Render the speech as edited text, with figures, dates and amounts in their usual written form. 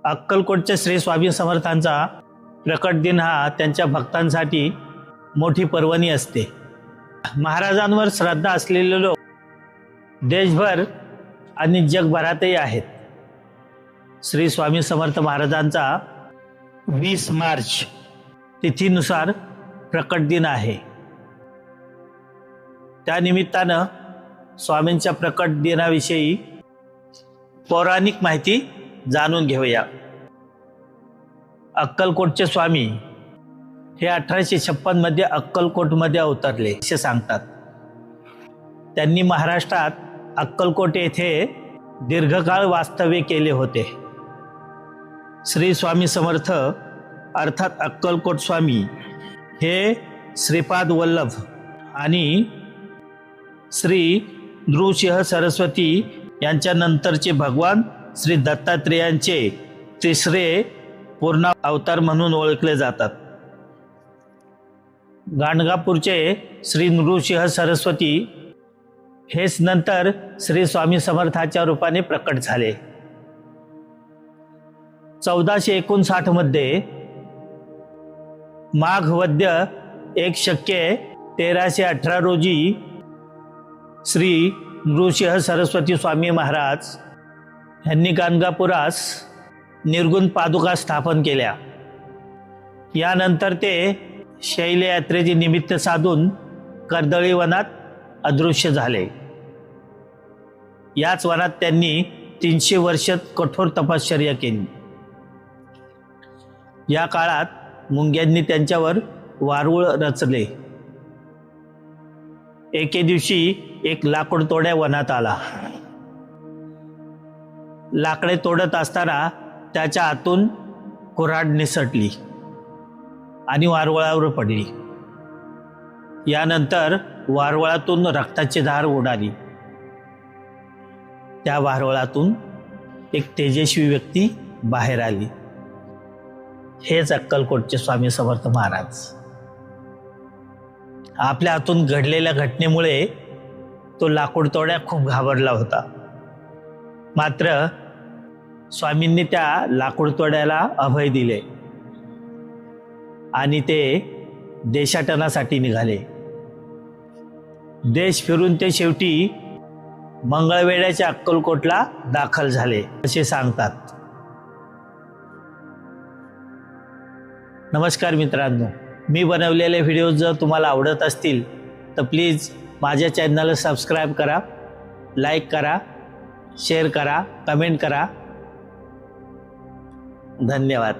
अक्कलकोटच्या श्री स्वामी समर्थांचा प्रकट दिन हा त्यांच्या भक्तांसाठी मोठी पर्वणी असते। महाराजांवर श्रद्धा असलेले लोक देशभर आणि जगभरातही आहेत। श्री स्वामी समर्थ महाराजांचा 20 मार्च तिथीनुसार प्रकट दिन आहे। त्या निमित्तानं स्वामींच्या प्रकट दिनाविषयी पौराणिक माहिती जाणून घेऊया। अक्कलकोटचे स्वामी हे 1856 मध्ये अक्कलकोटमध्ये अवतरले असे सांगतात। त्यांनी महाराष्ट्रात अक्कलकोट येथे दीर्घकाळ वास्तव्य केले होते। श्री स्वामी समर्थ अर्थात अक्कलकोट स्वामी हे श्रीपाद वल्लभ आणि श्री नृसिंह सरस्वती यांच्या नंतरचे भगवान श्री दत्तात्रेयांचे तिसरे पूर्ण अवतार म्हणून ओळखले जातात। गाणगापूरचे श्री नृसिंह सरस्वती हेच नंतर श्री स्वामी समर्थाच्या रूपाने प्रकट झाले। 1459 मध्ये माघ वद्य 1 शके 1318 रोजी श्री नृसिंह सरस्वती स्वामी महाराज यांनी गाणगापुरास निर्गुण पादुका स्थापन केल्या। यानंतर ते शैलयात्रेचे निमित्त साधून कर्दळी वनात अदृश्य झाले। याच वनात त्यांनी 300 वर्ष कठोर तपश्चर्या केली। या काळात मुंग्यांनी त्यांच्यावर वारूळ रचले। एके दिवशी एक लाकूड तोड्या वनात आला। लाकडे तोडत असताना त्याच्या आतून कुऱ्हाड निसटली आणि वारुळावर पडली। यानंतर वारुळातून रक्ताची धार उडाली। त्या वारुळातून एक तेजस्वी व्यक्ती बाहेर आली। हेच अक्कलकोटचे स्वामी समर्थ महाराज। आपल्या हातून घडलेल्या घटनेमुळे तो लाकूड तोड्या खूप घाबरला होता। मात्र स्वामींनी त्या लाकूड तोड्याला अभय दिले आणि ते देशाटनासाठी निघाले। देश फिरून ते शेवटी मंगळवेढ्याच्या अक्कलकोटला दाखल झाले असे सांगतात। नमस्कार मित्रांनो, मी बनवलेले व्हिडिओज जर तुम्हाला आवडत असतील तर प्लीज माझ्या चॅनलला सबस्क्राईब करा, लाईक करा, शेअर करा, कमेंट करा। धन्यवाद।